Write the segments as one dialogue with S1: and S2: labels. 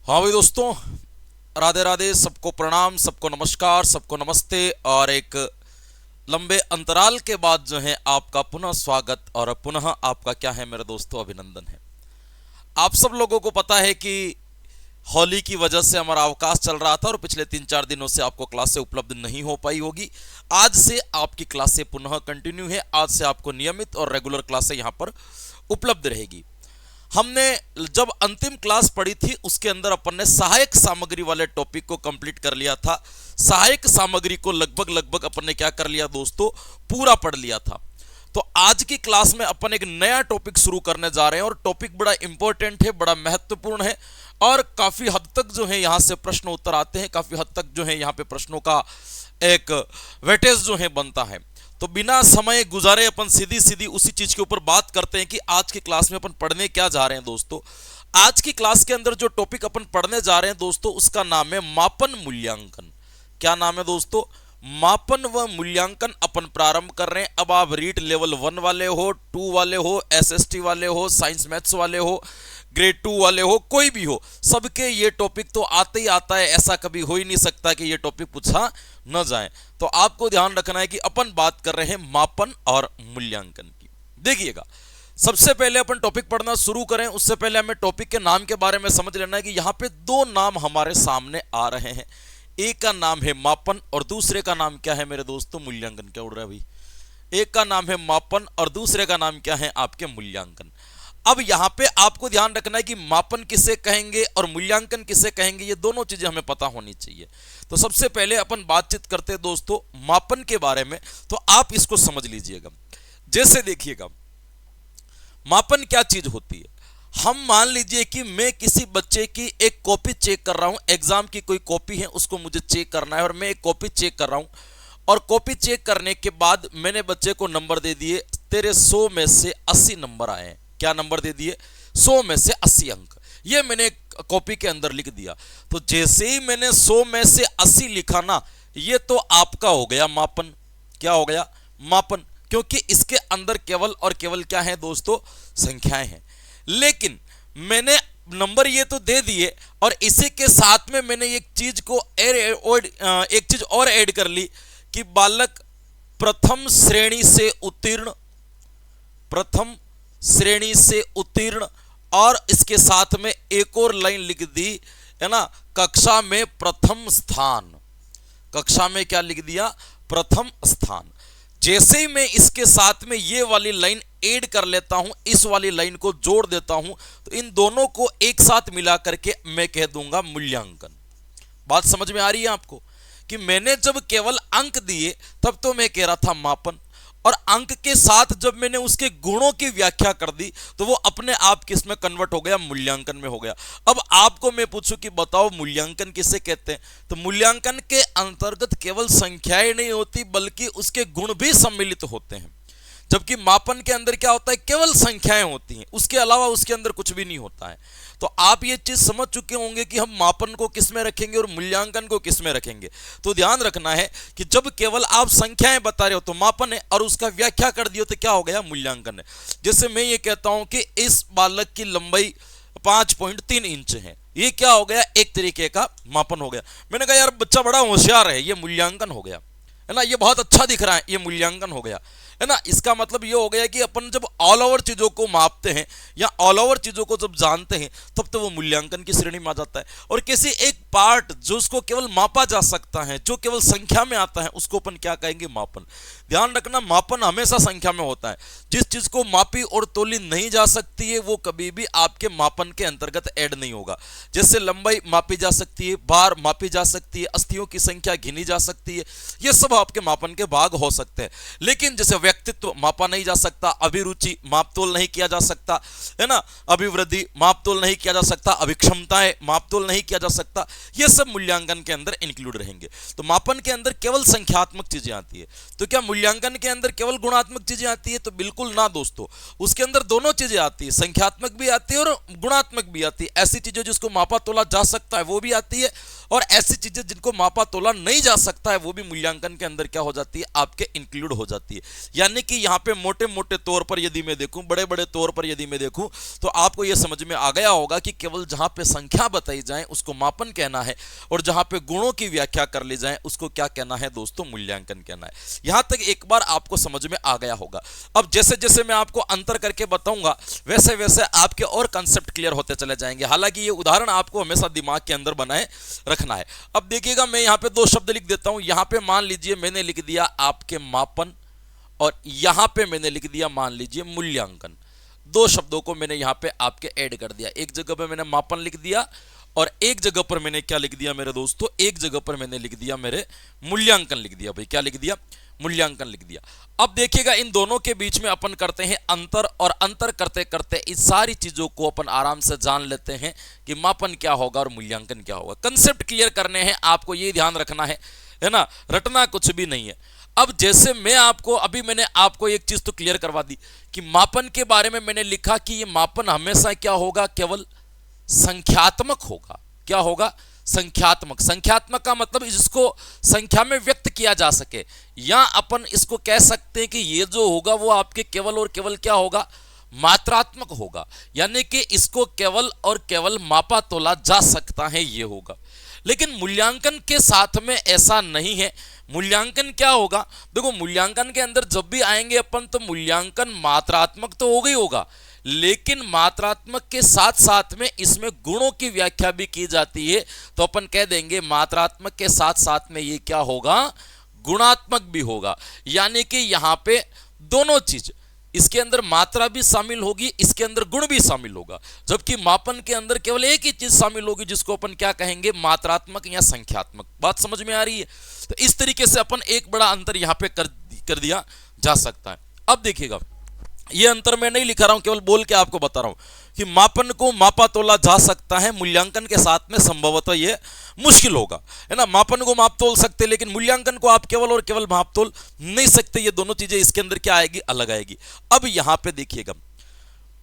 S1: हाँ भाई दोस्तों, राधे राधे, सबको प्रणाम, सबको नमस्कार, सबको नमस्ते। और एक लंबे अंतराल के बाद जो है आपका पुनः स्वागत और पुनः आपका क्या है मेरे दोस्तों, अभिनंदन है। आप सब लोगों को पता है कि होली की वजह से हमारा अवकाश चल रहा था और पिछले 3-4 दिनों से आपको क्लासें उपलब्ध नहीं हो पाई होगी। आज से आपकी क्लासें पुनः कंटिन्यू है। आज से आपको नियमित और रेगुलर क्लासें यहाँ पर उपलब्ध रहेगी। हमने जब अंतिम क्लास पढ़ी थी उसके अंदर अपन ने सहायक सामग्री वाले टॉपिक को कंप्लीट कर लिया था। सहायक सामग्री को लगभग लगभग अपन ने क्या कर लिया दोस्तों, पूरा पढ़ लिया था। तो आज की क्लास में अपन एक नया टॉपिक शुरू करने जा रहे हैं और टॉपिक बड़ा इंपॉर्टेंट है, बड़ा महत्वपूर्ण है और काफी हद तक जो है यहां से प्रश्न उत्तर आते हैं। काफी हद तक जो है यहां पे प्रश्नों का एक वेटेज जो है बनता है। तो बिना समय गुजारे अपन सीधी सीधी उसी चीज के ऊपर बात करते हैं कि आज की क्लास में अपन पढ़ने क्या जा रहे हैं दोस्तों। आज की क्लास के अंदर जो टॉपिक अपन पढ़ने जा रहे हैं दोस्तों, उसका नाम है मापन मूल्यांकन। क्या नाम है दोस्तों? मापन व मूल्यांकन अपन प्रारंभ कर रहे हैं। अब आप रीट लेवल 1 वाले हो, 2 वाले हो, एसएसटी वाले हो, साइंस मैथ्स वाले हो, ग्रेड 2 वाले हो, कोई भी हो, सबके ये टॉपिक तो आते ही आता है। ऐसा कभी हो ही नहीं सकता कि ये टॉपिक पूछा न जाए। तो आपको ध्यान रखना है कि अपन बात कर रहे हैं मापन और मूल्यांकन की। देखिएगा, सबसे पहले अपन टॉपिक पढ़ना शुरू करें उससे पहले हमें टॉपिक के नाम के बारे में समझ लेना है कि यहां पे दो नाम हमारे सामने आ रहे हैं। एक का नाम है मापन और दूसरे का नाम क्या है मेरे दोस्तों? मूल्यांकन। क्या उड़ रहा है भाई? एक का नाम है मापन और दूसरे का नाम क्या है आपके? मूल्यांकन। अब यहां पे आपको ध्यान रखना है कि मापन किसे कहेंगे और मूल्यांकन किसे कहेंगे, ये दोनों चीजें हमें पता होनी चाहिए। तो सबसे पहले अपन बातचीत करते हैं दोस्तों मापन के बारे में, तो आप इसको समझ लीजिएगा। जैसे देखिएगा, मापन क्या चीज होती है। हम मान लीजिए कि मैं किसी बच्चे की एक कॉपी चेक कर रहा हूं, एग्जाम की कोई कॉपी है उसको मुझे चेक करना है और मैं एक कॉपी चेक कर रहा हूं और कॉपी चेक करने के बाद मैंने बच्चे को नंबर दे दिए, तेरे 100 में से 80 नंबर आए हैं। क्या नंबर दे दिए? 100 में से 80 अंक। ये मैंने कॉपी के अंदर लिख दिया। तो जैसे ही मैंने 100 में से 80 लिखा ना, ये तो आपका हो गया मापन। क्या हो गया? मापन। क्योंकि इसके अंदर केवल और केवल क्या है दोस्तों? संख्याएं हैं। लेकिन मैंने नंबर ये तो दे दिए और इसी के साथ में मैंने एक चीज और ऐड कर ली कि बालक प्रथम श्रेणी से उत्तीर्ण, प्रथम श्रेणी से उत्तीर्ण, और इसके साथ में एक और लाइन लिख दी है ना, कक्षा में प्रथम स्थान। कक्षा में क्या लिख दिया? प्रथम स्थान। जैसे ही मैं इसके साथ में ये वाली लाइन ऐड कर लेता हूं, इस वाली लाइन को जोड़ देता हूं, तो इन दोनों को एक साथ मिला करके मैं कह दूंगा मूल्यांकन। बात समझ में आ रही है आपको कि मैंने जब केवल अंक दिए तब तो मैं कह रहा था मापन, और अंक के साथ जब मैंने उसके गुणों की व्याख्या कर दी तो वो अपने आप किस में कन्वर्ट हो गया? मूल्यांकन में हो गया। अब आपको मैं पूछूं कि बताओ मूल्यांकन किसे कहते हैं? तो मूल्यांकन के अंतर्गत केवल संख्याएं नहीं होती बल्कि उसके गुण भी सम्मिलित होते हैं। जबकि मापन के अंदर क्या होता है? केवल संख्याएं होती हैं, उसके अलावा उसके अंदर कुछ भी नहीं होता है। तो आप ये चीज समझ चुके होंगे कि हम मापन को किस में रखेंगे और मूल्यांकन को किस में रखेंगे। तो ध्यान रखना है कि जब केवल आप संख्याएं बता रहे हो तो मापन है, और उसका व्याख्या कर दियो तो क्या हो गया? मूल्यांकन है। जैसे मैं ये कहता हूं कि इस बालक की लंबाई 5.3 इंच है, ये क्या हो गया? एक तरीके का मापन हो गया। मैंने कहा यार बच्चा बड़ा होशियार है, ये मूल्यांकन हो गया, है ना। ये बहुत अच्छा दिख रहा है, ये मूल्यांकन हो गया, है ना। इसका मतलब ये हो गया कि अपन जब ऑल ओवर चीजों को मापते हैं या ऑल ओवर चीजों को जब जानते हैं तब तो वो मूल्यांकन की श्रेणी में आ जाता है। और किसी एक पार्ट जो उसको केवल मापा जा सकता है, जो केवल संख्या में आता है, उसको अपन क्या कहेंगे? मापन। ध्यान रखना, मापन हमेशा संख्या में होता है। जिस चीज को मापी और तोली नहीं जा सकती है वो कभी भी आपके मापन के अंतर्गत ऐड नहीं होगा। जैसे लंबाई मापी जा सकती है, भार मापी जा सकती है, अस्थियों की संख्या गिनी जा सकती है, ये सब आपके मापन के भाग हो सकते हैं। लेकिन जैसे व्यक्तित्व मापा नहीं जा सकता, अभिरुचि मापतोल नहीं किया जा सकता, है ना, अभिवृद्धि मापतोल नहीं किया जा सकता, अभिक्षमताएं मापतोल नहीं किया जा सकता, ये सब मूल्यांकन के अंदर इंक्लूड रहेंगे। तो मापन के अंदर केवल संख्यात्मक चीजें आती है। तो क्या मूल्यांकन के अंदर केवल गुणात्मक चीजें आती है? तो बिल्कुल ना दोस्तों, उसके अंदर दोनों चीजें आती है, संख्यात्मक भी आती है और गुणात्मक भी आती है। ऐसी चीजें जिसको मापा तोला जा सकता है वो भी आती है, और ऐसी चीजें जिनको मापा तोला नहीं जा सकता है वो भी मूल्यांकन के अंदर क्या हो जाती है? आपके इंक्लूड हो जाती है। यानी कि यहाँ पे मोटे मोटे तौर पर यदि मैं देखूं, बड़े बड़े तौर पर यदि मैं देखूं, तो आपको यह समझ में आ गया होगा कि केवल जहां पे संख्या बताई जाए उसको मापन कहना है, और जहां पे गुणों की व्याख्या कर ली जाए उसको क्या कहना है दोस्तों, मूल्यांकन कहना है। यहां तक एक बार आपको समझ में आ गया होगा। अब जैसे जैसे मैं आपको अंतर करके बताऊंगा वैसे वैसे आपके और कंसेप्ट क्लियर होते चले जाएंगे। हालांकि ये उदाहरण आपको हमेशा दिमाग के अंदर बनाए रखना है। अब देखिएगा, मैं यहां पे दो शब्द लिख देता हूं। यहां पे मान लीजिए मैंने लिख दिया आपके मापन, और यहां पे मैंने लिख दिया मान लीजिए मूल्यांकन। दो शब्दों को मैंने यहां पे आपके ऐड कर दिया। एक जगह पे मैंने मापन लिख दिया और एक जगह पर मैंने क्या लिख दिया मेरे दोस्तों, एक जगह पर मैंने लिख दिया मेरे मूल्यांकन लिख दिया। भाई क्या लिख दिया, मूल्यांकन लिख दिया। अब देखिएगा, इन दोनों के बीच में अपन करते हैं अंतर, और अंतर करते करते इस सारी चीजों को अपन आराम से जान लेते हैं कि मापन क्या होगा और मूल्यांकन क्या होगा। कंसेप्ट क्लियर करने हैं, आपको ये ध्यान रखना है ना, रटना कुछ भी नहीं है। अब जैसे मैं आपको अभी मैंने आपको एक चीज तो क्लियर करवा दी कि मापन के बारे में मैंने लिखा कि ये मापन हमेशा क्या होगा, केवल संख्यात्मक होगा। क्या होगा, संख्यात्मक। संख्यात्मक का मतलब जिसको संख्या में व्यक्त किया जा सके, या अपन इसको कह सकते हैं कि ये जो होगा वो आपके केवल और केवल क्या होगा, मात्रात्मक होगा। यानी कि इसको केवल और केवल मापा तोला जा सकता है, ये होगा। लेकिन मूल्यांकन के साथ में ऐसा नहीं है। मूल्यांकन क्या होगा, देखो मूल्यांकन के अंदर जब भी आएंगे अपन, तो मूल्यांकन मात्रात्मक तो होगा ही होगा, लेकिन मात्रात्मक के साथ साथ में इसमें गुणों की व्याख्या भी की जाती है। तो अपन कह देंगे मात्रात्मक के साथ साथ में ये क्या होगा, गुणात्मक भी होगा। यानी कि यहां पे दोनों चीज, इसके अंदर मात्रा भी शामिल होगी, इसके अंदर गुण भी शामिल होगा। जबकि मापन के अंदर केवल एक ही चीज शामिल होगी, जिसको अपन क्या कहेंगे, मात्रात्मक या संख्यात्मक। बात समझ में आ रही है? तो इस तरीके से अपन एक बड़ा अंतर यहां पे कर दिया जा सकता है। अब देखिएगा, ये अंतर मैं नहीं लिखा रहा हूं, केवल बोल के आपको बता रहा हूं कि मापन को मापा तोला जा सकता है, मूल्यांकन के साथ में संभवतः ये मुश्किल होगा, है ना। मापन को माप तोल सकते, लेकिन मूल्यांकन को आप केवल और केवल माप तोल नहीं सकते। ये दोनों चीजें इसके अंदर क्या आएगी, अलग आएगी। अब यहां पे देखिएगा,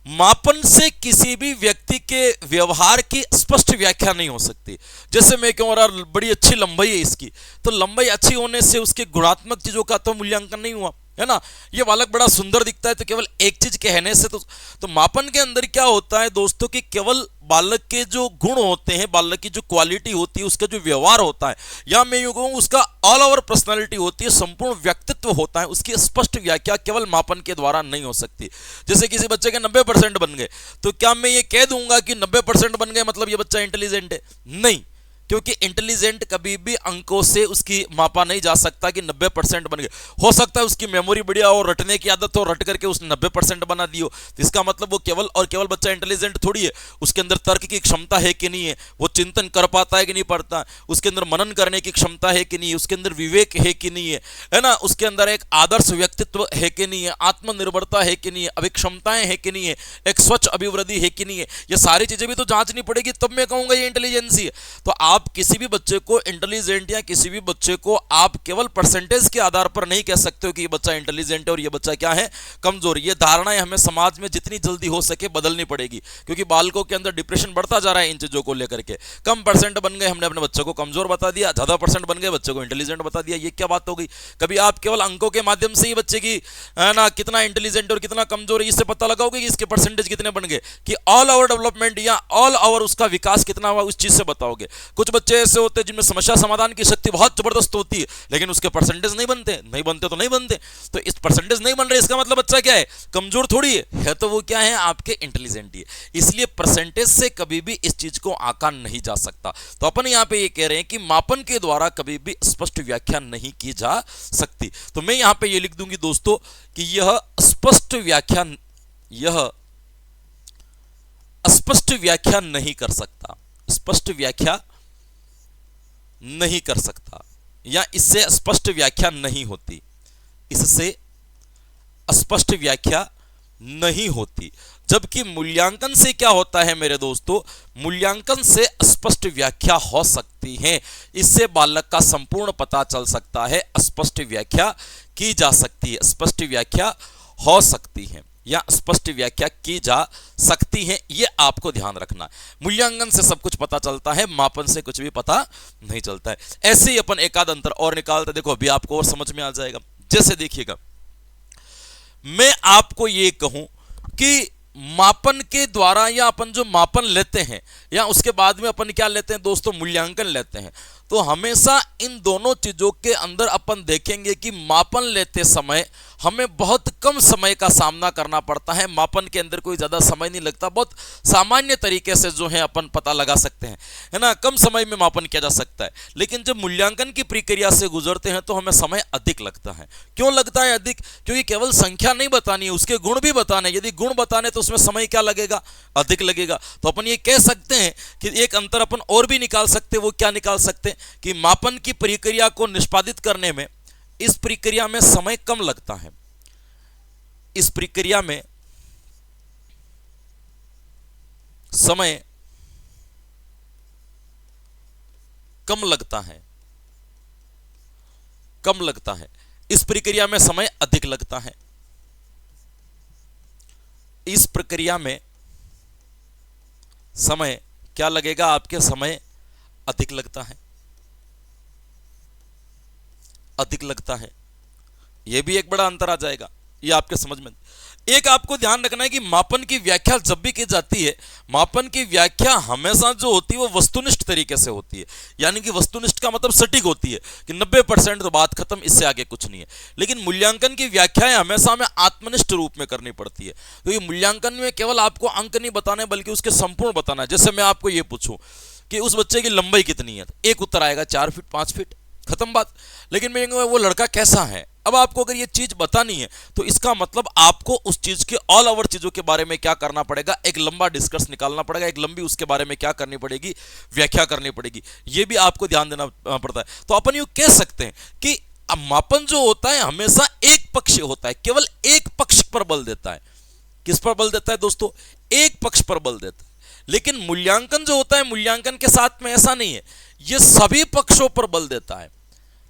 S1: मापन से किसी भी व्यक्ति के व्यवहार की स्पष्ट व्याख्या नहीं हो सकती। जैसे मैं कहूं यार बड़ी अच्छी लंबाई है इसकी, तो लंबाई अच्छी होने से उसके गुणात्मक चीजों का तो मूल्यांकन नहीं हुआ, है ना। ये बालक बड़ा सुंदर दिखता है, तो केवल एक चीज कहने से तो मापन के अंदर क्या होता है दोस्तों कि केवल बालक के जो गुण होते हैं, बालक की जो क्वालिटी होती है, उसका जो व्यवहार होता है, या मैं यूं कहूं उसका ऑल ओवर पर्सनालिटी होती है, संपूर्ण व्यक्तित्व होता है, उसकी स्पष्ट व्याख्या केवल मापन के द्वारा नहीं हो सकती। जैसे किसी बच्चे के 90% बन गए, तो क्या मैं ये कह दूंगा कि 90% बन गए मतलब ये बच्चा इंटेलिजेंट है? नहीं, क्योंकि इंटेलिजेंट कभी भी अंकों से उसकी मापा नहीं जा सकता कि 90% बन गए। हो सकता है उसकी मेमोरी बढ़िया हो, रटने की आदत हो, रट करके उसने 90% बना दी हो, तो इसका मतलब वो केवल और केवल बच्चा इंटेलिजेंट थोड़ी है। उसके अंदर तर्क की क्षमता है कि नहीं है, वो चिंतन कर पाता है कि नहीं पाता, उसके अंदर मनन करने की क्षमता है कि नहीं है, उसके अंदर विवेक है कि नहीं है ना, उसके अंदर एक आदर्श व्यक्तित्व है कि नहीं है, आत्मनिर्भरता है कि नहीं है, अभी क्षमताएं है कि नहीं है, एक स्वच्छ अभिवृद्धि है कि नहीं है। ये सारी चीजें भी तो जांचनी पड़ेगी, तब मैं कहूंगा ये इंटेलिजेंसी है। तो आप किसी भी बच्चे को इंटेलिजेंट या किसी भी बच्चे को आप केवल परसेंटेज के आधार पर नहीं कह सकते हो कि ये बच्चा इंटेलिजेंट है और ये बच्चा क्या है, कमजोर। ये धारणाएं हमें समाज में जितनी जल्दी हो सके बदलनी पड़ेगी, क्योंकि बालकों के अंदर डिप्रेशन बढ़ता जा रहा है इन चीजों को लेकर के। कम परसेंट बन गए, हमने अपने बच्चे को कमजोर बता दिया, ज्यादा परसेंट बन गए, बच्चे को इंटेलिजेंट बता दिया। ये क्या बात हो गई? कभी आप केवल अंकों के माध्यम से ही बच्चे की ना कितना इंटेलिजेंट और कितना कमजोर है इससे पता लगाओगे कि इसके परसेंटेज कितने बन गए, कि ऑल ओवर डेवलपमेंट या ऑल ओवर उसका विकास कितना हुआ उस चीज से बताओगे। कुछ बच्चे ऐसे होते हैं जिनमें समस्या समाधान की शक्ति बहुत जबरदस्त होती है, लेकिन उसके परसेंटेज नहीं बनते तो नहीं बनते। तो इस परसेंटेज नहीं बन रहे, इसका मतलब बच्चा क्या है, कमजोर थोड़ी है तो वो क्या है, आपके इंटेलिजेंट ही है। इसलिए परसेंटेज से कभी भी इस चीज को आंका नहीं जा सकता। तो अपन यहां पे ये कह रहे हैं कि मापन के द्वारा कभी भी स्पष्ट व्याख्या नहीं की जा सकती। तो मैं यहां पे ये लिख दूंगी दोस्तों कि यह स्पष्ट व्याख्या नहीं कर सकता, स्पष्ट व्याख्या नहीं कर सकता, या इससे स्पष्ट व्याख्या नहीं होती, इससे स्पष्ट व्याख्या नहीं होती। जबकि मूल्यांकन से क्या होता है मेरे दोस्तों, मूल्यांकन से स्पष्ट व्याख्या हो सकती है। इससे बालक का संपूर्ण पता चल सकता है, स्पष्ट व्याख्या की जा सकती है, स्पष्ट व्याख्या हो सकती है या स्पष्ट व्याख्या की जा सकती है। यह आपको ध्यान रखना। मूल्यांकन से सब कुछ पता चलता है, मापन से कुछ भी पता नहीं चलता है। ऐसे ही अपन एकाध अंतर और निकालते, देखो अभी आपको और समझ में आ जाएगा। जैसे देखिएगा, मैं आपको ये कहूं कि मापन के द्वारा या अपन जो मापन लेते हैं या उसके बाद में अपन क्या लेते हैं दोस्तों, मूल्यांकन लेते हैं, तो हमेशा इन दोनों चीजों के अंदर अपन देखेंगे कि मापन लेते समय हमें बहुत कम समय का सामना करना पड़ता है। मापन के अंदर कोई ज्यादा समय नहीं लगता, बहुत सामान्य तरीके से जो है अपन पता लगा सकते हैं, है ना, कम समय में मापन किया जा सकता है। लेकिन जब मूल्यांकन की प्रक्रिया से गुजरते हैं तो हमें समय अधिक लगता है। क्यों लगता है अधिक? क्योंकि केवल संख्या नहीं बतानी है, उसके गुण भी बताने। यदि गुण बताने तो उसमें समय क्या लगेगा? अधिक लगेगा। तो अपन ये कह सकते हैं कि एक अंतर अपन और भी निकाल सकते हैं। वो क्या निकाल सकते हैं कि मापन की प्रक्रिया को निष्पादित करने में इस प्रक्रिया में समय कम लगता है। इस प्रक्रिया में समय कम लगता है, कम लगता है। इस प्रक्रिया में समय अधिक लगता है। इस प्रक्रिया में समय क्या लगेगा आपके? समय अधिक लगता है, अधिक लगता है। यह भी एक बड़ा अंतर आ जाएगा, ये आपके समझ में। एक आपको ध्यान रखना है कि मापन की व्याख्या जब भी की जाती है, मापन की व्याख्या हमेशा जो होती है वो वस्तुनिष्ठ तरीके से होती है। यानी कि वस्तुनिष्ठ का मतलब सटीक होती है कि 90% तो बात खत्म, इससे आगे कुछ नहीं है। लेकिन मूल्यांकन की व्याख्याएं हमेशा हमें आत्मनिष्ठ रूप में करनी पड़ती है, क्योंकि मूल्यांकन में केवल आपको अंक नहीं बताने बल्कि उसके संपूर्ण बताना है। जैसे मैं आपको ये पूछूं कि उस बच्चे की लंबाई कितनी है, एक उत्तर आएगा 4 फीट 5 फीट, खत्म बात। लेकिन मैं वो लड़का कैसा है, अब आपको अगर ये चीज बतानी है तो इसका मतलब आपको उस चीज के ऑल ओवर चीजों के बारे में क्या करना पड़ेगा? एक लंबा डिस्कस निकालना पड़ेगा, एक लंबी उसके बारे में क्या करनी पड़ेगी? व्याख्या करनी पड़ेगी। ये भी आपको ध्यान देना पड़ता है। तो अपन यूं कह सकते हैं कि मापन जो होता है हमेशा एक पक्षीय होता है, केवल एक पक्ष पर बल देता है। किस पर बल देता है दोस्तों? एक पक्ष पर बल देता है। लेकिन मूल्यांकन जो होता है, मूल्यांकन के साथ में ऐसा नहीं है, यह सभी पक्षों पर बल देता है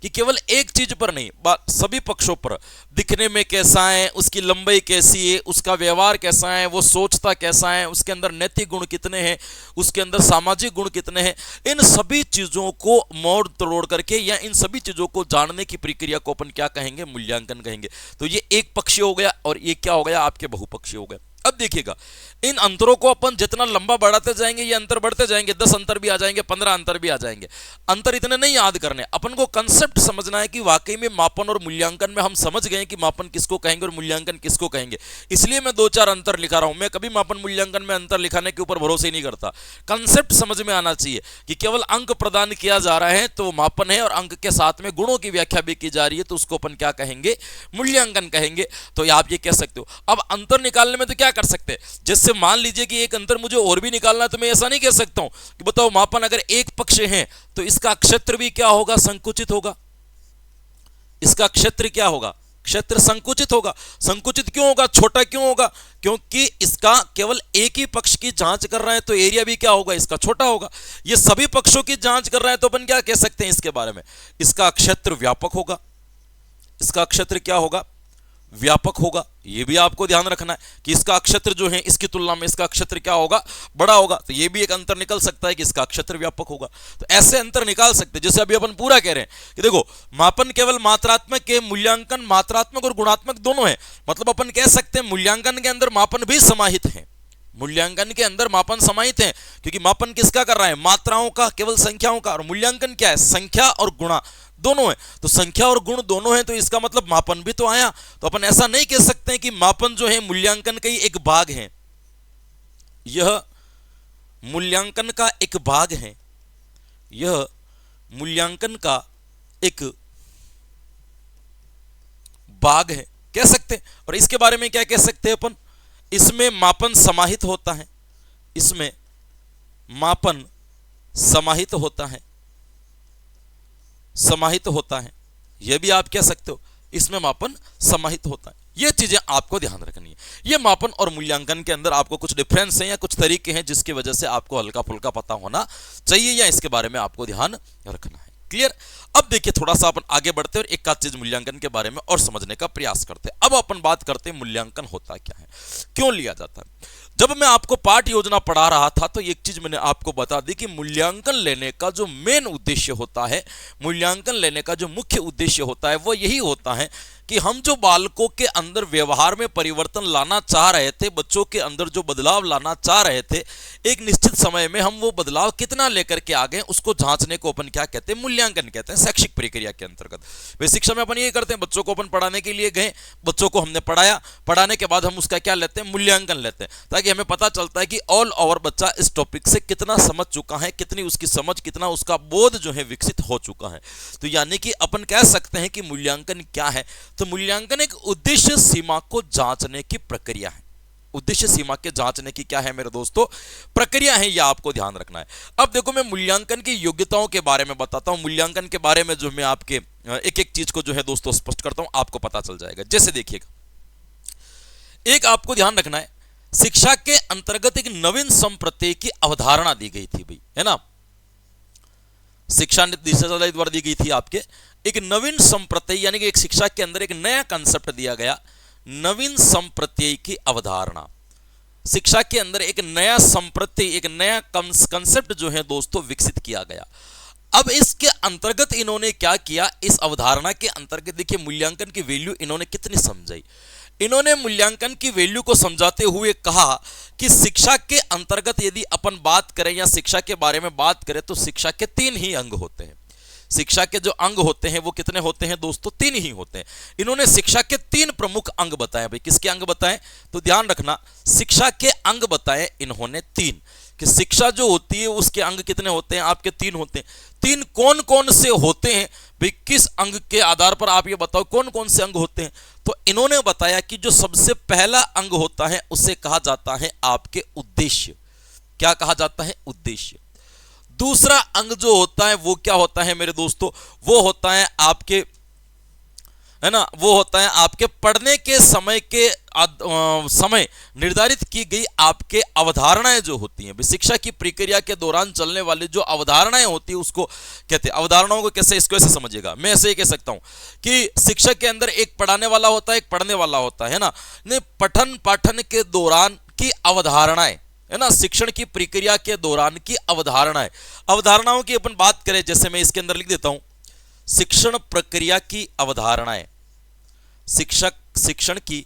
S1: कि केवल एक चीज पर नहीं, सभी पक्षों पर। दिखने में कैसा है, उसकी लंबाई कैसी है, उसका व्यवहार कैसा है, वो सोचता कैसा है, उसके अंदर नैतिक गुण कितने हैं, उसके अंदर सामाजिक गुण कितने हैं, इन सभी चीजों को मोड़ तोड़ करके या इन सभी चीजों को जानने की प्रक्रिया को अपन क्या कहेंगे? मूल्यांकन कहेंगे। तो ये एक पक्षीय हो गया और ये क्या हो गया? आपके बहुपक्षीय हो गए। अब देखिएगा, इन अंतरों को अपन जितना लंबा बढ़ाते जाएंगे ये अंतर बढ़ते जाएंगे। 10 अंतर भी आ जाएंगे, 15 अंतर भी आ जाएंगे। अंतर इतने नहीं याद करने, अपन को कंसेप्ट समझना है कि वाकई में मापन और मूल्यांकन में हम समझ गए कि मापन किसको कहेंगे और मूल्यांकन किसको कहेंगे। इसलिए मैं 2-4 अंतर लिखा रहा हूं। मैं कभी मापन मूल्यांकन में अंतर लिखाने के ऊपर भरोसे नहीं करता। कंसेप्ट समझ में आना चाहिए कि केवल अंक प्रदान किया जा रहा है तो मापन है, और अंक के साथ में गुणों की व्याख्या भी की जा रही है तो उसको अपन क्या कहेंगे? मूल्यांकन कहेंगे। तो आप ये कह सकते हो। अब अंतर निकालने में तो क्या कर सकते हैं? जैसे मान लीजिए कि एक अंतर मुझे और भी निकालना है, तो मैं ऐसा नहीं कह सकता हूं कि बताओ मापन अगर एक पक्ष है तो इसका क्षेत्र भी क्या होगा? संकुचित होगा। इसका क्षेत्र क्या होगा? क्षेत्र संकुचित होगा। संकुचित क्यों होगा? छोटा क्यों होगा? क्योंकि इसका केवल एक ही पक्ष की जांच कर रहा है तो एरिया भी क्या होगा? इसका छोटा होगा। ये सभी पक्षों की जांच कर रहा है तो अपन क्या कह सकते हैं इसके बारे में? इसका क्षेत्र व्यापक होगा। इसका क्षेत्र क्या होगा? व्यापक होगा। यह भी आपको ध्यान रखना है कि इसका क्षेत्र जो है इसकी तुलना में इसका क्षेत्र क्या होगा? बड़ा होगा। तो यह भी एक अंतर निकल सकता है कि इसका क्षेत्र व्यापक होगा। तो ऐसे अंतर निकाल सकते हैं। जैसे अभी अपन पूरा कह रहे हैं कि देखो मापन केवल मात्रात्मक है, मूल्यांकन मात्रात्मक और गुणात्मक दोनों है। मतलब अपन कह सकते हैं मूल्यांकन के अंदर मापन भी समाहित है। मूल्यांकन के अंदर मापन समाहित है, क्योंकि मापन किसका कर रहा है? मात्राओं का, केवल संख्याओं का। और मूल्यांकन क्या है? संख्या और गुणा दोनों है। तो संख्या और गुण दोनों है तो इसका मतलब मापन भी तो आया। तो अपन ऐसा नहीं कह सकते कि मापन जो है मूल्यांकन का ही एक भाग है। यह मूल्यांकन का एक भाग है, यह मूल्यांकन का एक भाग है, कह सकते हैं। और इसके बारे में क्या कह सकते हैं अपन? इसमें मापन समाहित होता है, इसमें मापन समाहित होता है, समाहित होता है। यह भी आप कह सकते हो, इसमें मापन समाहित होता है। यह चीजें आपको ध्यान रखनी है। यह मापन और मूल्यांकन के अंदर आपको कुछ डिफरेंस है या कुछ तरीके हैं जिसकी वजह से आपको हल्का फुल्का पता होना चाहिए या इसके बारे में आपको ध्यान रखना है। क्लियर? अब देखिए थोड़ा सा अपन आगे बढ़ते हैं और एक आध चीज मूल्यांकन के बारे में और समझने का प्रयास करते हैं। अब अपन बात करते हैं मूल्यांकन होता क्या है, क्यों लिया जाता है। जब मैं आपको पाठ योजना पढ़ा रहा था तो एक चीज मैंने आपको बता दी कि मूल्यांकन लेने का जो मेन उद्देश्य होता है, मूल्यांकन लेने का जो मुख्य उद्देश्य होता है वो यही होता है कि हम जो बालकों के अंदर व्यवहार में परिवर्तन लाना चाह रहे थे, बच्चों के अंदर जो बदलाव लाना चाह रहे थे, एक निश्चित समय में हम वो बदलाव कितना लेकर के आ गए, उसको जांचने को अपन क्या कहते हैं, मूल्यांकन कहते हैं, शैक्षिक प्रक्रिया के अंतर्गत। वे शिक्षा में अपन ये करते हैं, बच्चों को अपन पढ़ाने के लिए गए, बच्चों को हमने पढ़ाया, पढ़ाने के बाद हम उसका क्या लेते हैं, मूल्यांकन लेते हैं, ताकि हमें पता चलता है कि ऑल ओवर बच्चा इस टॉपिक से कितना समझ चुका है, कितनी उसकी समझ, कितना उसका बोध जो है विकसित हो चुका है। तो यानी कि अपन कह सकते हैं कि मूल्यांकन क्या है, तो मूल्यांकन एक उद्देश्य सीमा को जांचने की प्रक्रिया है। उद्देश्य सीमा के जांचने की क्या है मेरे दोस्तों, प्रक्रिया है, यह आपको ध्यान रखना है। अब देखो, मैं मूल्यांकन की योग्यताओं के बारे में बताता हूं, मूल्यांकन के बारे में जो मैं आपके एक एक चीज को जो है दोस्तों स्पष्ट करता हूं, आपको पता चल जाएगा। जैसे देखिएगा, एक आपको ध्यान रखना है, शिक्षा के अंतर्गत एक नवीन संप्रत्यय की अवधारणा दी गई थी भाई, है ना, शिक्षा निदेशालय द्वारा दी गई थी आपके एक नवीन संप्रत्यय, यानी कि एक शिक्षा के अंदर एक नया कंसेप्ट दिया गया, नवीन संप्रत्यय की अवधारणा। शिक्षा के अंदर एक नया संप्रत्यय, एक नया कंसेप्ट जो है दोस्तों विकसित किया गया। अब इसके अंतर्गत इन्होंने क्या किया, इस अवधारणा के अंतर्गत देखिए मूल्यांकन की वैल्यू इन्होंने कितनी समझाई। इन्होंने मूल्यांकन की वैल्यू को समझाते हुए कहा कि शिक्षा के अंतर्गत यदि अपन बात करें या शिक्षा के बारे में बात करें तो शिक्षा के 3 ही अंग होते हैं। शिक्षा के जो अंग होते हैं वो कितने होते हैं दोस्तों, 3 ही होते हैं। इन्होंने शिक्षा के 3 प्रमुख अंग बताए भाई, किसके अंग बताए, तो ध्यान रखना, शिक्षा के अंग बताए इन्होंने 3, कि शिक्षा जो होती है उसके अंग कितने होते हैं, आपके 3 होते हैं। 3 कौन कौन से होते हैं भाई, किस अंग के आधार पर आप ये बताओ कौन कौन से अंग होते हैं। तो इन्होंने बताया कि जो सबसे पहला अंग होता है उसे कहा जाता है आपके उद्देश्य। क्या कहा जाता है, उद्देश्य। दूसरा अंग जो होता है वो क्या होता है मेरे दोस्तों, वो होता है आपके, है ना, वो होता है आपके पढ़ने के समय के समय निर्धारित की गई आपके अवधारणाएं जो होती हैं। शिक्षा की प्रक्रिया के दौरान चलने वाली जो अवधारणाएं होती है उसको कहते हैं। अवधारणाओं को कैसे, इसको ऐसे समझिएगा, मैं ऐसे ही कह सकता हूं कि शिक्षक के अंदर एक पढ़ाने वाला होता है, एक पढ़ने वाला होता है ना, पठन पाठन के दौरान की अवधारणाएं, है ना, शिक्षण की प्रक्रिया के दौरान की अवधारणाएं। अवधारणाओं की अपन बात करें, जैसे मैं इसके अंदर लिख देता हूं, शिक्षण प्रक्रिया की अवधारणाएं, शिक्षण की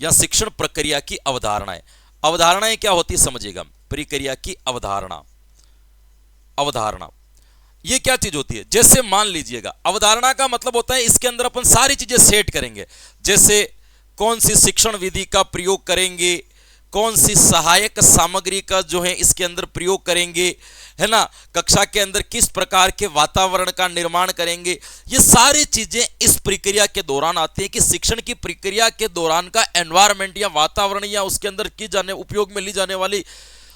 S1: या शिक्षण प्रक्रिया की अवधारणाएं। अवधारणाएं क्या होती है समझिएगा, प्रक्रिया की अवधारणा। अवधारणा ये क्या चीज होती है, जैसे मान लीजिएगा, अवधारणा का मतलब होता है इसके अंदर अपन सारी चीजें सेट करेंगे, जैसे कौन सी शिक्षण विधि का प्रयोग करेंगे, कौन सी सहायक सामग्री का जो है इसके अंदर प्रयोग करेंगे, है ना, कक्षा के अंदर किस प्रकार के वातावरण का निर्माण करेंगे। ये सारी चीजें इस प्रक्रिया के दौरान आती है कि शिक्षण की प्रक्रिया के दौरान का एनवायरनमेंट या वातावरण या उसके अंदर की जाने उपयोग में ली जाने वाली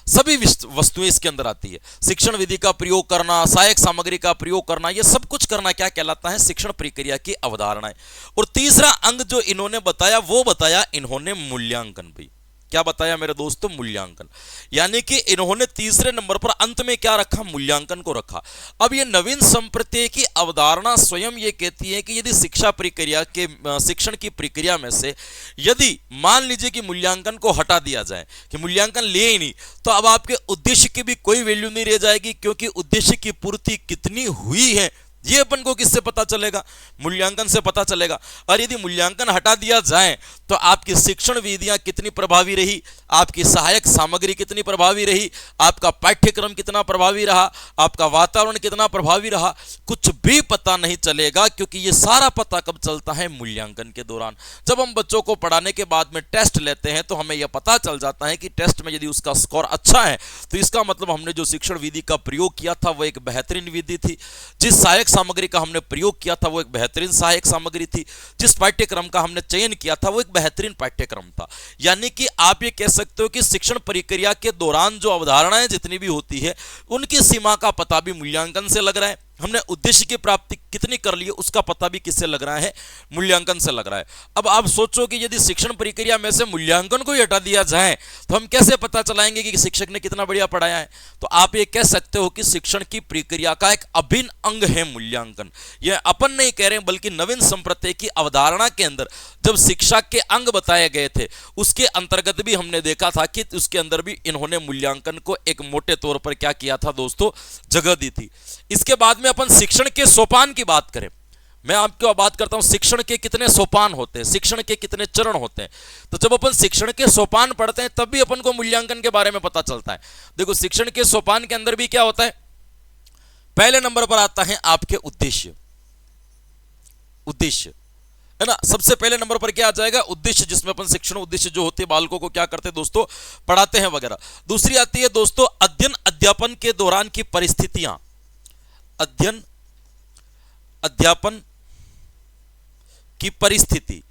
S1: सभी वस्तुएं इसके अंदर आती है। शिक्षण विधि का प्रयोग करना, सहायक सामग्री का प्रयोग करना, ये सब कुछ करना क्या कहलाता है, शिक्षण प्रक्रिया की अवधारणाएं। और तीसरा अंग जो इन्होंने बताया वो बताया इन्होंने मूल्यांकन भी। क्या बताया मेरे दोस्तों, मूल्यांकन। यानी कि इन्होंने तीसरे नंबर पर अंत में क्या रखा, मूल्यांकन को रखा। अब ये नवीन संप्रत्यय की अवधारणा स्वयं ये कहती है कि यदि शिक्षा प्रक्रिया के शिक्षण की प्रक्रिया में से यदि मान लीजिए कि मूल्यांकन को हटा दिया जाए, कि मूल्यांकन ले ही नहीं, तो अब आपके उद्देश्य की भी कोई वैल्यू नहीं रह जाएगी, क्योंकि उद्देश्य की पूर्ति कितनी हुई है ये अपन को किससे पता चलेगा, मूल्यांकन से पता चलेगा। और यदि मूल्यांकन हटा दिया जाए तो आपकी शिक्षण विधियां कितनी प्रभावी रही, आपकी सहायक सामग्री कितनी प्रभावी रही, आपका पाठ्यक्रम कितना प्रभावी रहा, आपका वातावरण कितना प्रभावी रहा, कुछ भी पता नहीं चलेगा। क्योंकि ये सारा पता कब चलता है, मूल्यांकन के दौरान। जब हम बच्चों को पढ़ाने के बाद में टेस्ट लेते हैं तो हमें यह पता चल जाता है कि टेस्ट में यदि उसका स्कोर अच्छा है तो इसका मतलब हमने जो शिक्षण विधि का प्रयोग किया था वो एक बेहतरीन विधि थी, जिस सहायक सामग्री का हमने प्रयोग किया था वो एक बेहतरीन सहायक सामग्री थी, जिस पाठ्यक्रम का हमने चयन किया था वो एक बेहतरीन पाठ्यक्रम था। यानी कि आप ये कह सकते हो कि शिक्षण प्रक्रिया के दौरान जो अवधारणाएं जितनी भी होती है उनकी सीमा का पता भी मूल्यांकन से लग रहा है। हमने उद्देश्य की प्राप्ति कितनी कर ली है उसका पता भी किससे लग रहा है, मूल्यांकन से लग रहा है। अब आप सोचो कि यदि शिक्षण प्रक्रिया में से मूल्यांकन को ही हटा दिया जाए तो हम कैसे पता चलाएंगे कि शिक्षक ने कितना बढ़िया पढ़ाया है। तो आप ये कह सकते हो कि शिक्षण की प्रक्रिया का एक अभिन्न अंग है मूल्यांकन। यह अपन नहीं कह रहे बल्कि नवीन संप्रत्यय की अवधारणा के अंदर जब शिक्षा के अंग बताए गए थे उसके अंतर्गत भी हमने देखा था कि उसके अंदर भी इन्होंने मूल्यांकन को एक मोटे तौर पर क्या किया था दोस्तों, जगह दी थी। इसके बाद में अपन शिक्षण के सोपान की बात करें, मैं आपको बात करता हूं शिक्षण के कितने सोपान होते हैं, शिक्षण के कितने चरण होते हैं। तो जब अपन शिक्षण के सोपान पढ़ते हैं तब भी अपन को मूल्यांकन के बारे में पता चलता है। देखो शिक्षण के सोपान के अंदर भी क्या होता है, पहले नंबर पर आता है आपके उद्देश्य। उद्देश्य है ना, सबसे पहले नंबर पर क्या आ जाएगा, उद्देश्य, जिसमें अपन शिक्षण उद्देश्य जो होते हैं बालकों को क्या करते हैं दोस्तों, पढ़ाते हैं वगैरह। दूसरी आती है दोस्तों अध्ययन अध्यापन के दौरान की परिस्थितियां। अध्ययन अध्यापन की परिस्थिति,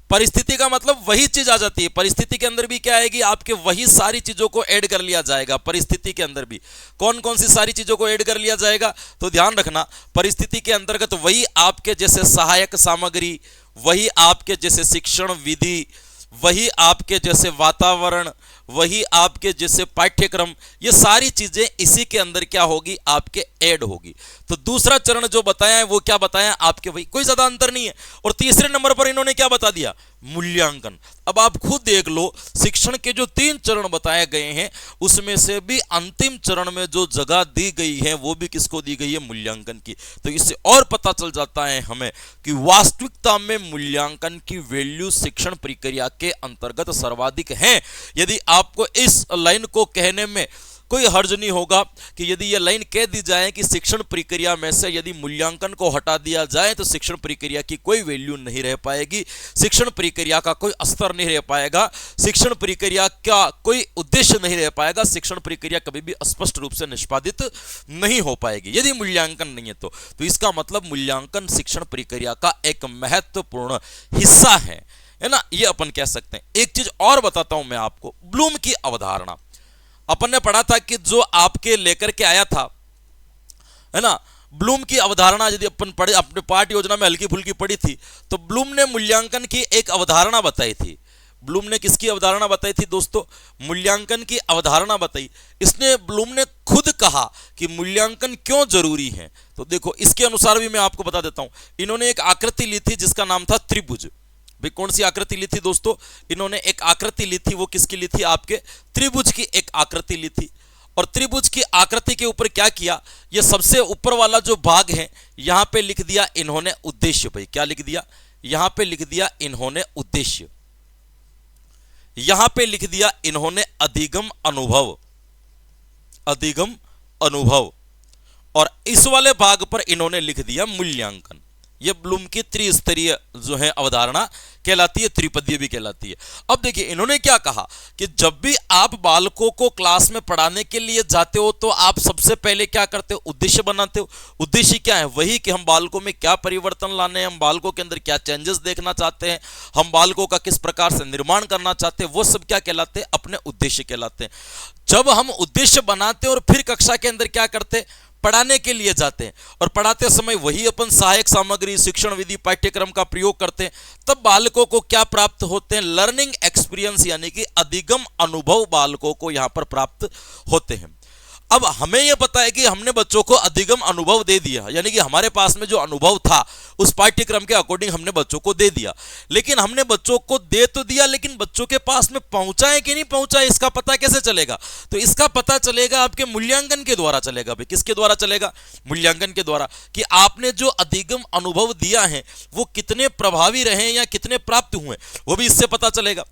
S1: परिस्थिति का मतलब वही चीज आ जाती है। परिस्थिति के अंदर भी क्या आएगी, आपके वही सारी चीजों को ऐड कर लिया जाएगा। परिस्थिति के अंदर भी कौन कौन सी सारी चीजों को ऐड कर लिया जाएगा, तो ध्यान रखना परिस्थिति के अंतर्गत वही आपके जैसे सहायक सामग्री, वही आपके जैसे शिक्षण विधि, वही आपके जैसे वातावरण, वही आपके जैसे पाठ्यक्रम, ये सारी चीजें इसी के अंदर क्या होगी, आपके ऐड होगी। तो दूसरा चरण जो बताया है वो क्या बताया आपके, वही, कोई ज्यादा अंतर नहीं है। और तीसरे नंबर पर इन्होंने क्या बता दिया, मूल्यांकन। अब आप खुद देख लो, शिक्षण के जो 3 चरण बताए गए हैं उसमें से भी अंतिम चरण में जो जगह दी गई है वो भी किसको दी गई है, मूल्यांकन की। तो इससे और पता चल जाता है हमें कि वास्तविकता में मूल्यांकन की वैल्यू शिक्षण प्रक्रिया के अंतर्गत सर्वाधिक है। यदि आपको इस लाइन को कहने में कोई हर्ज नहीं होगा कि यदि यह लाइन कह दी जाए कि शिक्षण प्रक्रिया में से यदि मूल्यांकन को हटा दिया जाए तो शिक्षण प्रक्रिया की कोई वैल्यू नहीं रह पाएगी, शिक्षण प्रक्रिया का कोई स्तर नहीं रह पाएगा, शिक्षण प्रक्रिया का कोई उद्देश्य नहीं रह पाएगा, शिक्षण प्रक्रिया कभी भी स्पष्ट रूप से निष्पादित नहीं हो पाएगी यदि मूल्यांकन नहीं है। तो इसका मतलब मूल्यांकन शिक्षण प्रक्रिया का एक महत्वपूर्ण हिस्सा है ना, ये अपन कह सकते हैं। एक चीज और बताता हूं मैं आपको, ब्लूम की अवधारणा। अपन ने पढ़ा था कि जो आपके लेकर के आया था, है ना, ब्लूम की अवधारणा यदि अपन पढ़े, अपने पाठ योजना में हल्की फुल्की पढ़ी थी, तो ब्लूम ने मूल्यांकन की एक अवधारणा बताई थी। ब्लूम ने किसकी अवधारणा बताई थी दोस्तों, मूल्यांकन की अवधारणा बताई। इसने ब्लूम ने खुद कहा कि मूल्यांकन क्यों जरूरी है। तो देखो इसके अनुसार भी मैं आपको बता देता हूं। इन्होंने एक आकृति ली थी जिसका नाम था त्रिभुज। भाई कौन सी आकृति ली थी दोस्तों, इन्होंने एक आकृति ली थी, वो किसकी ली थी, आपके त्रिभुज की एक आकृति ली थी। और त्रिभुज की आकृति के ऊपर क्या किया, ये सबसे ऊपर वाला जो भाग है यहां पे लिख दिया इन्होंने उद्देश्य। भाई क्या लिख दिया, यहां पे लिख दिया इन्होंने उद्देश्य, यहां पे लिख दिया इन्होंने अधिगम अनुभव, अधिगम अनुभव, और इस वाले भाग पर इन्होंने लिख दिया मूल्यांकन। यह ब्लूम की त्रिस्तरीय जो है अवधारणा कहलाती है, त्रिपदीय भी कहलाती है। अब देखिए इन्होंने क्या कहा कि जब भी आप बालकों को क्लास में पढ़ाने के लिए जाते हो तो आप सबसे पहले क्या करते हो, उद्देश्य बनाते हो। उद्देश्य क्या है, वही कि हम बालकों में क्या परिवर्तन लाने हैं, हम बालकों के अंदर क्या चेंजेस देखना चाहते हैं, हम बालकों का किस प्रकार से निर्माण करना चाहते हैं, वो सब क्या कहलाते हैं, अपने उद्देश्य कहलाते हैं। जब हम उद्देश्य बनाते हैं और फिर कक्षा के अंदर क्या करते हैं, पढ़ाने के लिए जाते हैं, और पढ़ाते समय वही अपन सहायक सामग्री, शिक्षण विधि, पाठ्यक्रम का प्रयोग करते हैं, तब बालकों को क्या प्राप्त होते हैं, लर्निंग एक्सपीरियंस, यानी कि अधिगम अनुभव बालकों को यहां पर प्राप्त होते हैं। अब हमें यह पता है कि हमने बच्चों को अधिगम अनुभव दे दिया, यानी कि हमारे पास में जो अनुभव था उस पाठ्यक्रम के अकॉर्डिंग हमने बच्चों को दे दिया। लेकिन हमने बच्चों को दे तो दिया, लेकिन बच्चों के पास में पहुंचा है कि नहीं पहुंचा है, इसका पता कैसे चलेगा, तो इसका पता चलेगा आपके मूल्यांकन के द्वारा चलेगा। भाई किसके द्वारा चलेगा, मूल्यांकन के द्वारा, कि आपने जो अधिगम अनुभव दिया है वो कितने प्रभावी रहे या कितने प्राप्त हुए, वो भी इससे पता चलेगा।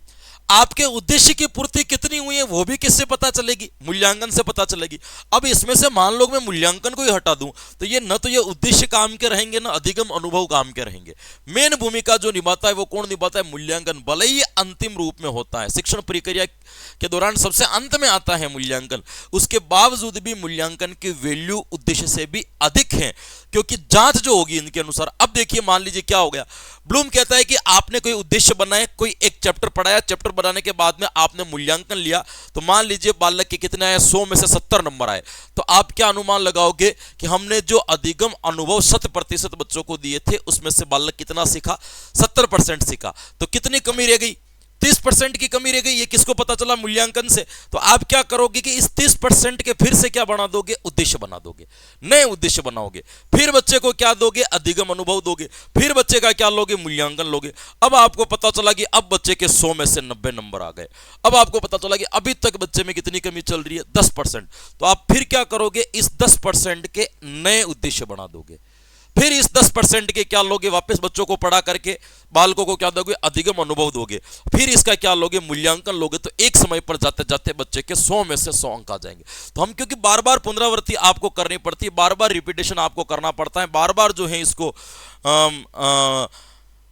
S1: आपके उद्देश्य की पूर्ति कितनी हुई है वो भी किससे पता चलेगी, मूल्यांकन से पता चलेगी। अब इसमें से मान लो मैं मूल्यांकन को ही हटा दूं तो ये न तो ये उद्देश्य काम के रहेंगे ना अधिगम अनुभव काम के रहेंगे। मेन भूमिका जो निभाता है वो कौन निभाता है, मूल्यांकन। भले ही अंतिम रूप में होता है, शिक्षण प्रक्रिया के दौरान सबसे अंत में आता है मूल्यांकन, उसके बावजूद भी मूल्यांकन की वैल्यू उद्देश्य से भी अधिक है, क्योंकि जांच जो होगी इनके अनुसार। अब देखिए मान लीजिए क्या हो गया, ब्लूम कहता है कि आपने कोई उद्देश्य बनाए, कोई एक चैप्टर पढ़ाया, चैप्टर बनाने के बाद में आपने मूल्यांकन लिया, तो मान लीजिए बालक के कितने आए, 100 में से 70 नंबर आए, तो आप क्या अनुमान लगाओगे कि हमने जो अधिगम अनुभव 100% बच्चों को दिए थे उसमें से बालक कितना सीखा, 70% सीखा, तो कितनी कमी रह गई, 30% की कमी रह गई। ये किसको पता चला, मूल्यांकन से। तो आप क्या करोगे कि इस 30% के फिर से क्या बना दोगे, उद्देश्य बना दोगे, नए उद्देश्य बनाओगे, फिर बच्चे को क्या दोगे, अधिगम अनुभव दोगे, फिर बच्चे का क्या लोगे, मूल्यांकन लोगे। अब आपको पता चला कि अब बच्चे के 100 में से 90 नंबर आ गए। अब आपको पता चला कि अभी तक बच्चे में कितनी कमी चल रही है, 10%। तो आप फिर क्या करोगे, इस 10% के नए उद्देश्य बना दोगे। फिर इस 10% के क्या लोगे, वापस बच्चों को पढ़ा करके बालकों को क्या दोगे, अधिगम अनुभव दोगे। फिर इसका क्या लोगे, मूल्यांकन लोगे। तो एक समय पर जाते जाते बच्चे के 100 में से 100 अंक आ जाएंगे। तो हम क्योंकि बार बार पुनरावृत्ति आपको करनी पड़ती है, बार बार रिपीटेशन आपको करना पड़ता है, बार बार जो है इसको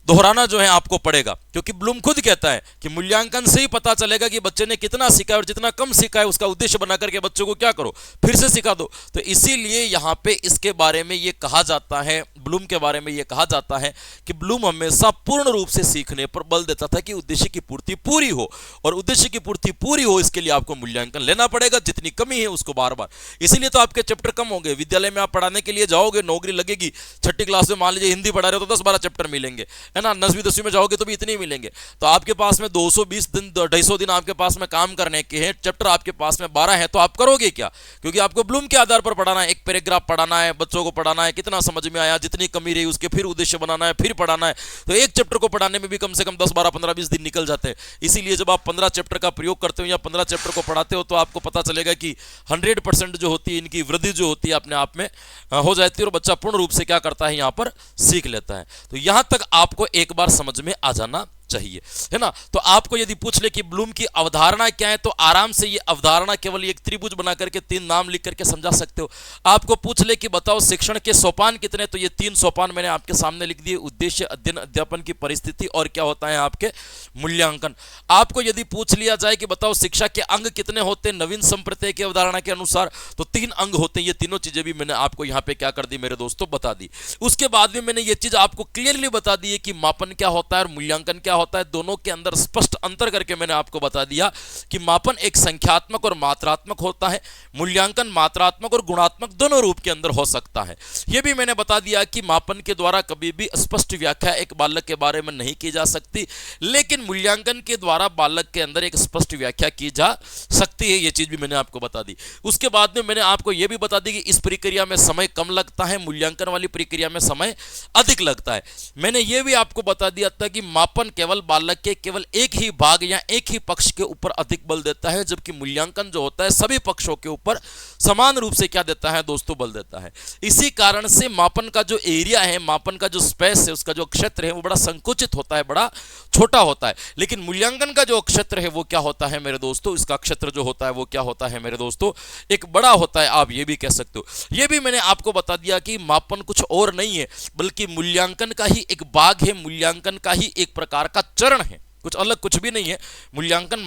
S1: दोहराना जो है आपको पड़ेगा, क्योंकि ब्लूम खुद कहता है कि मूल्यांकन से ही पता चलेगा कि बच्चे ने कितना सीखा है, और जितना कम सीखा है उसका उद्देश्य बना करके बच्चों को क्या करो, फिर से सिखा दो। तो इसीलिए यहाँ पे इसके बारे में ये कहा जाता है, ब्लूम के बारे में ये कहा जाता है कि ब्लूम हमेशा पूर्ण रूप से सीखने पर बल देता था कि उद्देश्य की पूर्ति पूरी हो, और उद्देश्य की पूर्ति पूरी हो इसके लिए आपको मूल्यांकन लेना पड़ेगा, जितनी कमी है उसको बार बार। इसीलिए तो आपके चैप्टर कम होंगे। विद्यालय में आप पढ़ाने के लिए जाओगे, नौकरी लगेगी, 6ठी क्लास में मान लीजिए हिंदी पढ़ा रहे हो तो 10-12 चैप्टर मिलेंगे, है ना। 9वीं 10वीं में जाओगे तो भी इतने ही मिलेंगे। तो आपके पास में 220 दिन 250 दिन आपके पास में काम करने के हैं, चैप्टर आपके पास में 12 है, तो आप करोगे क्या? क्योंकि आपको ब्लूम के आधार पर पढ़ाना है, एक पैराग्राफ पढ़ाना है, बच्चों को पढ़ाना है, कितना समझ में आया, जितनी कमी रही उसके फिर उद्देश्य बनाना है, फिर पढ़ाना है। तो एक चैप्टर को पढ़ाने में भी कम से कम 10, 12, 15, 20 दिन निकल जाते हैं। इसीलिए जब आप 15 चैप्टर का प्रयोग करते हो या 15 चैप्टर को पढ़ाते हो तो आपको पता चलेगा कि 100% जो होती है इनकी वृद्धि जो होती है अपने आप में हो जाती है, और बच्चा पूर्ण रूप से क्या करता है, यहाँ पर सीख लेता है। तो यहाँ तक आपको एक बार समझ में आ जाना चाहिए, है ना। तो आपको यदि पूछ ले कि ब्लूम की अवधारणा क्या है, तो आराम से ये अवधारणा केवल एक त्रिभुज बना करके 3 नाम लिख करके समझा सकते हो। आपको पूछ ले कि बताओ शिक्षण के सोपान कितने, तो ये 3 सोपान मैंने आपके सामने लिख दिए, उद्देश्य, अध्ययन, अध्यापन की परिस्थिति, और क्या होता है आपके मूल्यांकन। आपको यदि पूछ लिया जाए कि बताओ शिक्षा के अंग कितने होते हैं नवीन संप्रदाय की अवधारणा के अनुसार, तो 3 अंग होते हैं। ये तीनों चीजें भी मैंने आपको यहाँ पे क्या कर दी मेरे दोस्तों, बता दी। उसके बाद में मैंने ये चीज आपको क्लियरली बता दी है कि मापन क्या होता है और मूल्यांकन क्या होता है। दोनों के अंदर स्पष्ट अंतर करके मैंने आपको बता दिया कि मापन एक संख्यात्मक और मात्रात्मक होता है, मूल्यांकन मात्रात्मक और गुणात्मक दोनों रूप के अंदर हो सकता है। यह भी मैंने बता दिया कि मापन के द्वारा कभी भी स्पष्ट व्याख्या एक बालक के बारे में नहीं की जा सकती, लेकिन मूल्यांकन के द्वारा बालक के अंदर एक स्पष्ट व्याख्या की जा सकती है। यह चीज भी मैंने आपको बता दी। उसके बाद में मैंने आपको यह भी बता दी कि इस प्रक्रिया में समय कम लगता है, मूल्यांकन वाली प्रक्रिया में समय अधिक लगता है। मैंने यह भी आपको बता दिया था कि मापन केवल बालक के केवल एक ही भाग या एक ही पक्ष के ऊपर अधिक बल देता है, जबकि मूल्यांकन जो होता है सभी पक्षों के ऊपर समान रूप से क्या देता है दोस्तों, बल देता है। इसी कारण से मापन का जो एरिया है, मापन का जो स्पेस है, उसका जो क्षेत्र है वो बड़ा संकुचित होता है, बड़ा छोटा होता है। लेकिन मूल्यांकन का जो क्षेत्र है वो क्या होता है मेरे दोस्तों, इसका क्षेत्र जो होता है वो क्या होता है मेरे दोस्तों, एक बड़ा होता है। आप ये भी कह सकते हो। ये भी मैंने आपको बता दिया कि मापन कुछ और नहीं है, बल्कि मूल्यांकन का ही एक भाग है, मूल्यांकन का ही एक प्रकार का चरण है, कुछ अलग कुछ भी नहीं है। मूल्यांकन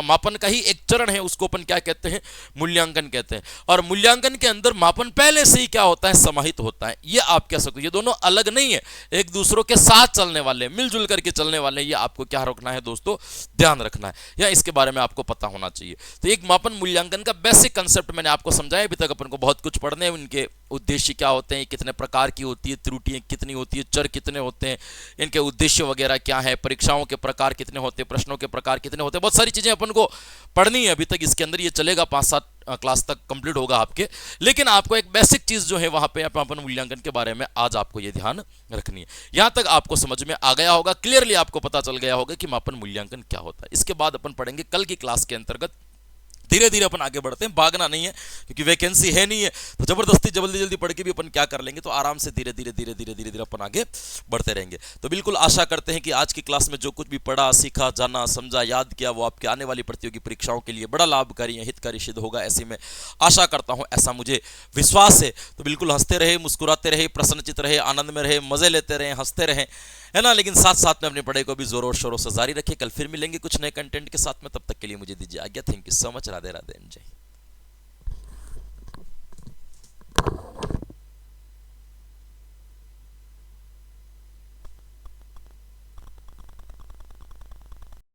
S1: मापन का ही एक चरण है, उसको अपन क्या कहते हैं, मूल्यांकन कहते हैं। और मूल्यांकन के अंदर मापन पहले से ही क्या होता है, समाहित होता है। ये आप कह सकते हो, ये दोनों अलग नहीं है, एक दूसरों के साथ चलने वाले, मिलजुल करके चलने वाले। ये आपको क्या रखना है दोस्तों, ध्यान रखना है, या इसके बारे में आपको पता होना चाहिए। तो एक मापन मूल्यांकन का बेसिक कंसेप्ट मैंने आपको समझाया। अभी तक अपन को बहुत कुछ पढ़ने हैं, उनके उद्देश्य क्या होते हैं, कितने प्रकार की होती है, त्रुटियां कितनी होती है, चर कितने होते हैं, इनके उद्देश्य वगैरह क्या है, परीक्षाओं के प्रकार कितने होते हैं, प्रश्नों के प्रकार कितने होते हैं, बहुत सारी चीजें अपन को पढ़नी है अभी तक। इसके अंदर ये चलेगा 5-7 क्लास तक कंप्लीट होगा आपके। लेकिन आपको एक बेसिक चीज जो है वहां पे मापन मूल्यांकन के बारे में आज आपको ये ध्यान रखनी है। यहां तक आपको समझ में आ गया होगा, क्लियरली आपको पता चल गया होगा कि मापन मूल्यांकन क्या होता है। इसके बाद अपन पढ़ेंगे कल की क्लास के अंतर्गत। धीरे धीरे अपन आगे बढ़ते हैं, भागना नहीं है क्योंकि वैकेंसी है नहीं है, तो जबरदस्ती जल्दी जल्दी पढ़ के भी अपन क्या कर लेंगे। तो आराम से धीरे धीरे अपन आगे बढ़ते रहेंगे। तो बिल्कुल आशा करते हैं कि आज की क्लास में जो कुछ भी पढ़ा, सीखा, जाना, समझा, याद किया, वो आपके आने वाली प्रतियोगी परीक्षाओं के लिए बड़ा लाभकारी है, हितकारी सिद्ध होगा, ऐसी मैं आशा करता हूं, ऐसा मुझे विश्वास है। तो बिल्कुल हंसते रहे, मुस्कुराते रहे, प्रसन्नचित रहे, आनंद में रहे, मजे लेते रहे, हंसते रहे, है ना। लेकिन साथ साथ में अपने पढ़ाई को भी जोरों शोरों से जारी रखिए। कल फिर मिलेंगे कुछ नए कंटेंट के साथ में, तब तक के लिए मुझे दीजिए आज्ञा। Thank you so much. Radhe Radhe, जय।